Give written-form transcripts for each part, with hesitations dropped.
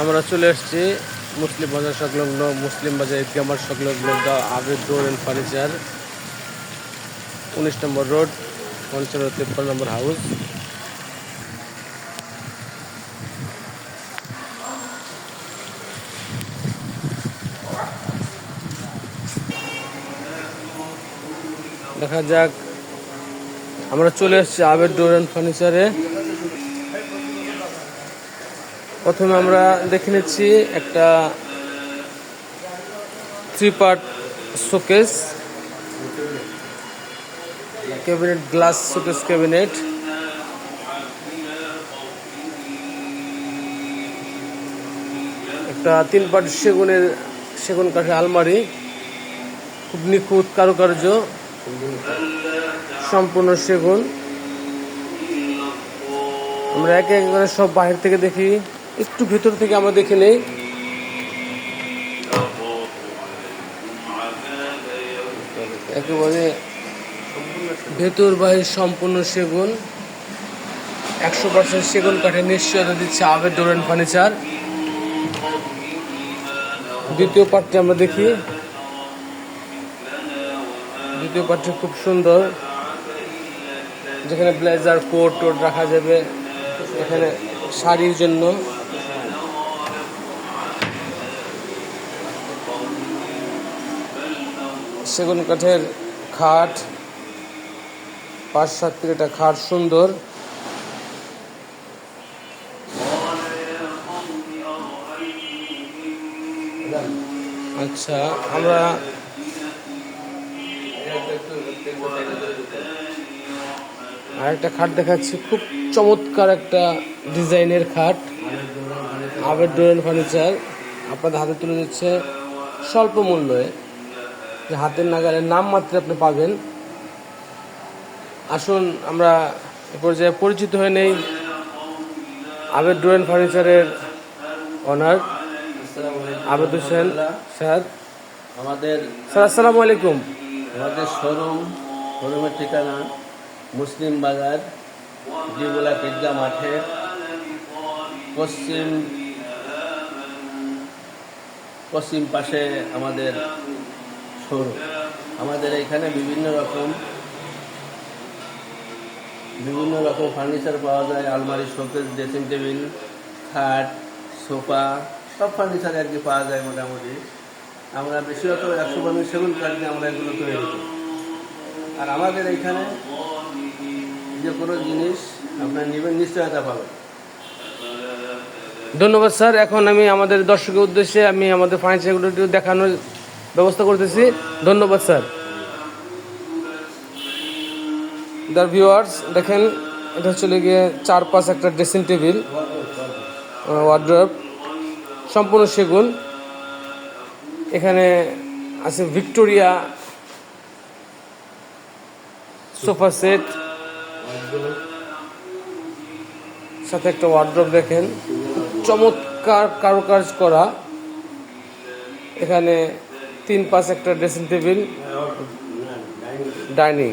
আমরা চলে এসেছি মুসলিম বাজার সংলগ্ন মুসলিম বাজার ঈদগাহ মাঠ সংলগ্ন Abed door and furniture 19 number road 53 number house. দেখা যাক, আমরা চলে এসেছি আবেদ ডোর অ্যান্ড ফার্নিচারে। প্রথমে আমরা দেখে নিচ্ছি একটা 3 part showcase cabinet, glass showcase cabinet. একটা 3 পার্ট সেগুন কাঠের আলমারি, খুব নিখুঁত কারুকার্য, সম্পূর্ণ সেগুন। আমরা একে এক করে সব বাহির থেকে দেখি, একটু ভেতর থেকে আমরা দেখে নেই। একেবারে ভেতর বাহির সম্পূর্ণ সেগুন, 100% সেগুন কাঠের নিশ্চয়তা দিচ্ছে আবেদ ডোর অ্যান্ড ফার্নিচার। দ্বিতীয় পার্টটি আমরা দেখি। দ্বিতীয় পার্টটি খুব সুন্দর, যেখানে ব্লেজার, কোট টোট রাখা যাবে, এখানে শাড়ির জন্য। সেগুন কাঠের খাট, 5-7 ফিট একটা খাট, সুন্দর। আচ্ছা, আমরা আরেকটা খাট দেখাচ্ছি, খুব চমৎকার একটা ডিজাইনের খাট, আবেদ ডোর অ্যান্ড ফার্নিচার আপনাদের হাতে তুলে দিচ্ছে স্বল্প মূল্যে, যে হাতের নাগালের নাম মাত্র আপনি পাবেন। আসুন আমরা এ পর্যায়ে পরিচিত হয়ে নেই আবেদ ডোর অ্যান্ড ফার্নিচারের অনার আবেদ হোসেন স্যার। স্যার আসসালামু আলাইকুম। আমাদের শোরুমের ঠিকানা মুসলিম বাজার, জিগুলা ঈদগাহ মাঠের পশ্চিম পাশে আমাদের শোরুম। আমাদের এখানে বিভিন্ন রকম ফার্নিচার পাওয়া যায়, আলমারি, শোকেস, ড্রেসিং টেবিল, খাট, সোফা, সব ফার্নিচার আর কি পাওয়া যায় মোটামুটি। আমরা বেশিরভাগ 100% সেগুন কাঠ দিয়ে আমরা এগুলো তৈরি করি। আর আমাদের এইখানে যে কোনো জিনিস আপনার নেবেন, নিশ্চয়তা পাবেন। ধন্যবাদ স্যার। এখন আমি আমাদের দর্শকের উদ্দেশ্যে আমাদের ফার্নিচারগুলো দেখানোর ব্যবস্থা করতেছি। ধন্যবাদ স্যার। দ্য ভিউয়ার্স, দেখেন, এটা চলে গিয়ে 4-5 একটা ড্রেসিং টেবিল, ওয়ার্ড্রোব, সম্পূর্ণ সেগুন। এখানে আছে ভিক্টোরিয়া সোফা সেট, সাথে একটা ওয়ার্ড্রোব। দেখেন, চমৎকার কারুকাজ করা। এখানে 3-5 একটা ড্রেসিং টেবিল, ডাইনিং,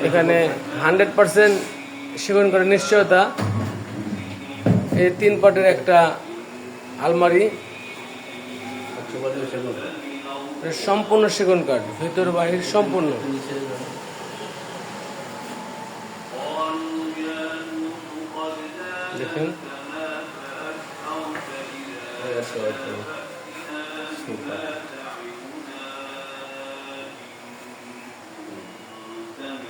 এখানে 100% সেগুন কাঠের নিশ্চয়তা। এই 3 পার্টের একটা আলমারি, সম্পূর্ণ সেগুন কাঠ, ভেতর বাহির সম্পূর্ণ। দেখেন,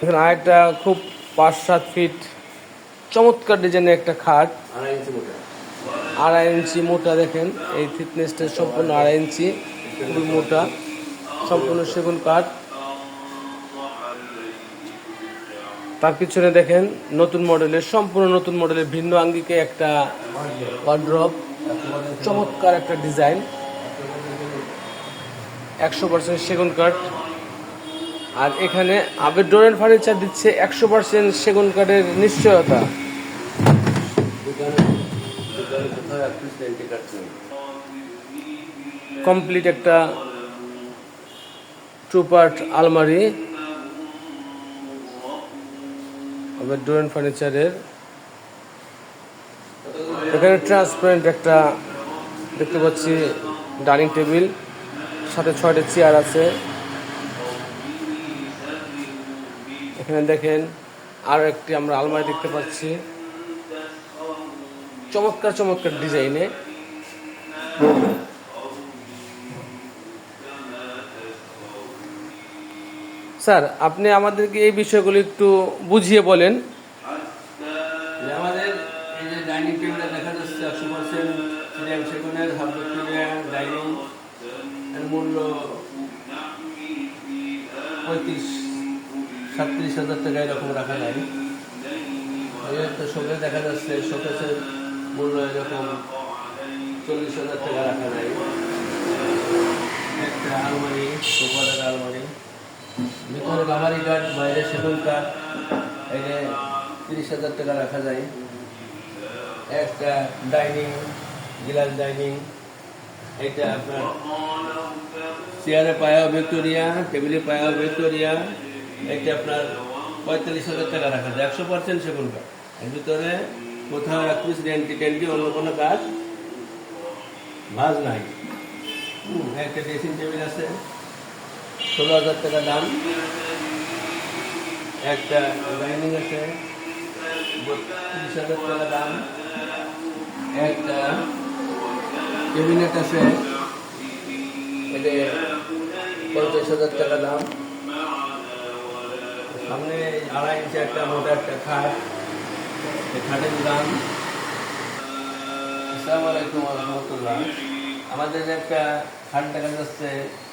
এখানে আরেকটা খুব 5-7 ফিট চমৎকার ডিজাইনের একটা খাট, 2.5 ইঞ্চি মোটা। দেখেন, এই থিকনেসটা সম্পূর্ণ 2.5 ইঞ্চি, খুবই মোটা, সম্পূর্ণ সেগুন কাঠ। তার পিছনে দেখেন সম্পূর্ণ নতুন মডেলের ভিন্ন আঙ্গিকে একটা ওয়ার্ড্রোব, চমৎকার একটা ডিজাইন, 100% সেগুন কাঠ। আর এখানে আবেদ ডোর অ্যান্ড ফার্নিচার দিচ্ছে 100% সেগুন কাঠের নিশ্চয়তা। কমপ্লিট একটা 2 পার্ট আলমারি, আবেদ ডোরেন ফার্নিচারের। এখানে ট্রান্সপারেন্ট একটা দেখতে পাচ্ছি ডাইনিং টেবিল, সাথে 6টা চেয়ার আছে। এখানে দেখেন আরও একটি আমরা আলমারি দেখতে পাচ্ছি চমৎকার চমৎকার ডিজাইনে। স্যার, আপনি আমাদেরকে এই বিষয়গুলো একটু বুঝিয়ে বলেন। আমাদের এই যে ডাইনিং টেবিলটা দেখা যাচ্ছে 100% চিটাগাং সেগুনের হাফ ভিক্টোরিয়া ডাইনিং, এর মূল্য 35-37 টাকা এরকম রাখা যায়। এই একটা শোকেস দেখা যাচ্ছে, শোকেসের মূল্য এরকম 40,000 টাকা রাখা যায়। একটা আলমারি, সোফার আলমারি, ভিতরে লামারি কাঠ, বাইরে সেগুন কাঠ, এখানে 30,000 টাকা রাখা যায়। একটা ডাইনিং, গ্লাস ডাইনিং, এটা আপনার চেয়ারে পায়া ভিক্টোরিয়া, টেবিলে পায়া ভিক্টোরিয়া, এটা আপনার 45,000 টাকা রাখা যায়। 100% সেগুন কাঠ। এর ভিতরে কোথাও 1 পিস রেন্টি অন্য কোনো কাঠ ভাজ নাই। একটা ড্রেসিং টেবিল আছে, 16,000 টাকা দাম। একটা ডাইনিং আছে, 30,000 টাকা দাম। একটা ক্যাবিনেট আছে, এটা 50,000 টাকা দাম। সামনে 2.5 ইঞ্চি একটা মোটা একটা খাট, এই খাটের দাম। আসসালামু আলাইকুম ওয়া রাহমাতুল্লাহ। আমাদের একটা খাট দেখা যাচ্ছে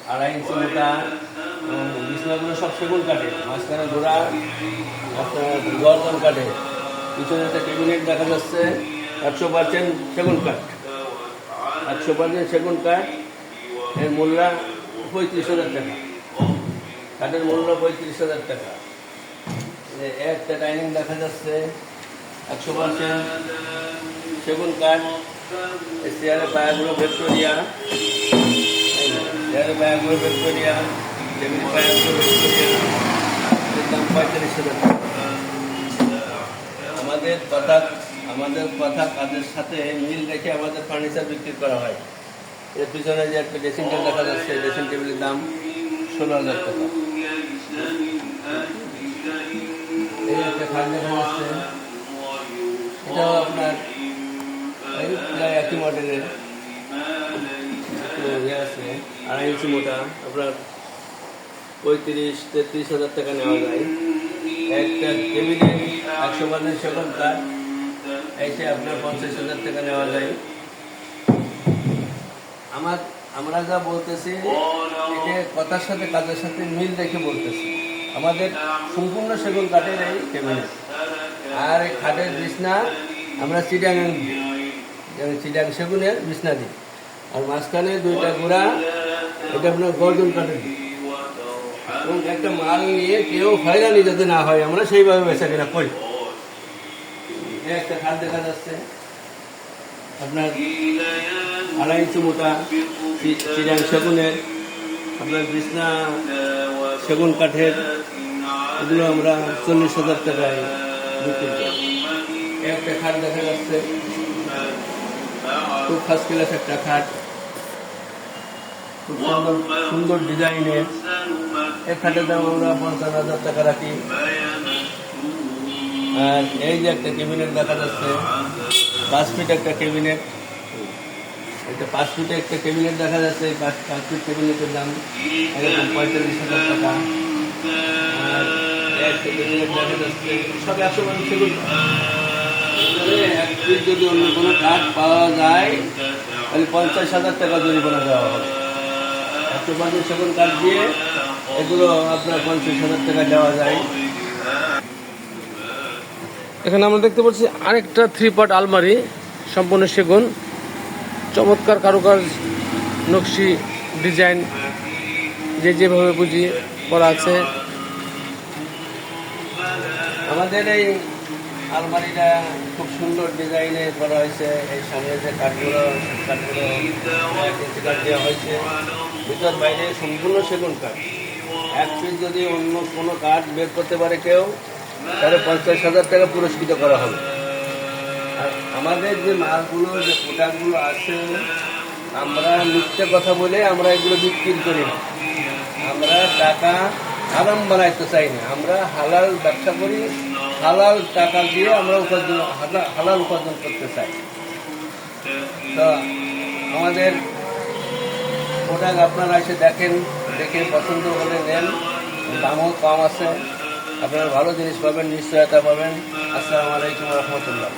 2.5 ইঞ্চি মোটা, বিছানাগুলো সব সেগুন কাঠে, মাঝখানে ঘোড়া আপনার গর্জন কাঠে। পিছনে একটা ক্যাবিনেট দেখা যাচ্ছে 100% সেগুন কাঠ, 100% সেগুন কাঠ। এর মূল্য 35,000 টাকা, কাঠের মূল্য 35,000 টাকা। একটা ডাইনিং দেখা যাচ্ছে 100% সেগুন কাঠ। চেয়ারের পায়াগুলো ভিক্টোরিয়া, চেয়ারের পায়াগুলো ভিক্টোরিয়া, টেবিলের পায়াগুলো ভিক্টোরিয়া। এর দাম 45,000 টাকা। আমাদের কথা কাজের সাথে মিল রেখে আমাদের ফার্নিচার বিক্রি করা হয়। এর পিছনে যে একটা ড্রেসিং টেবিল দেখা যাচ্ছে, ড্রেসিং টেবিলের দাম 16,000 টাকা। এই একটা খাট দেখা যাচ্ছে, এটাও আপনার প্রায় একই মডেলের, ইয়ে আছে, 2.5 ইঞ্চি মোটা, আপনার 35-33,000 টাকা নেওয়া যায়। একটা টেবিলে 100% সেগুন কাঠ, এইটা আপনার 50,000 টাকা নেওয়া যায়। আমরা যা বলতেছি এটা কথার সাথে কাজের সাথে মিল রেখে বলতেছি। আমাদের সম্পূর্ণ সেগুন কাঠের এই টেবিল, আর এই খাটের বিছনা আমরা চিটাগাং সেগুনের বিছনা দিই। আর মাঝখানে 2টা গোড়া, এটা আপনার গর্জন কাঠের দিই। এবং একটা মাল নিয়ে কেউ হয়রানি যাতে না হয়, আমরা সেইভাবে বেচা কেনা করি। একটা খাট দেখা যাচ্ছে আপনার 2.5 ইঞ্চি মোটা, চিটাগাং সেগুনের, আপনার বিছনা সেগুন কাঠের। এগুলো আমরা 40,000 টাকায় বিক্রি করি। একটা খাট দেখা যাচ্ছে, খুব ফার্স্ট ক্লাস একটা খাট, খুব সুন্দর ডিজাইনের। এই খাটের দাম আমরা 50,000 টাকা রাখি। আর এই যে একটা ক্যাবিনেট দেখা যাচ্ছে, 5 ফিট একটা ক্যাবিনেট, একটা 5 ফিটে একটা ক্যাবিনেট দেখা যাচ্ছে। এই 5 ফিট ক্যাবিনেটের দাম এরকম 45,000 টাকা। আর একটা ক্যাবিনেট দেখা যাচ্ছে, সব 100% সেগুন। 1 ফিট যদি অন্য কোনো কাঠ পাওয়া যায় তাহলে 50,000 টাকা জরিমানা দেওয়া হবে। 100% সেগুন কাঠ দিয়ে এগুলো আপনার 50,000 টাকা দেওয়া যায়। এখানে আমরা দেখতে পাচ্ছি আরেকটা 3 পার্ট আলমারি, সম্পূর্ণ সেগুন, চমৎকার কারুকাজ, নকশি, ডিজাইন যেভাবে বুঝি করা আছে। আমাদের এই আলমারিটা খুব সুন্দর ডিজাইনে করা হয়েছে। এই সামনে যে কাঠগুলো কাঠ দেওয়া হয়েছে, ভিতর বাইরে সম্পূর্ণ সেগুন কাঠ। 1 পিস যদি অন্য কোনো কাঠ বের করতে পারে কেউ, তাহলে 50,000 টাকা পুরস্কৃত করা হবে। আর আমাদের যে মালগুলো যে প্রোডাক্টগুলো আছে, আমরা মিথ্যে কথা বলে আমরা এগুলো বিক্রি করি না। আমরা টাকা হারাম বানাইতে চাই না, আমরা হালাল ব্যবসা করি, হালাল টাকা দিয়ে আমরা হালাল উপার্জন করতে চাই। তো আমাদের প্রোডাক্ট আপনারা এসে দেখেন, দেখে পছন্দ হলে নেন, দামও কম আছে, আপনারা ভালো জিনিস পাবেন, নিশ্চয়তা পাবেন। আসসালামু আলাইকুম রহমতুল্লাহ।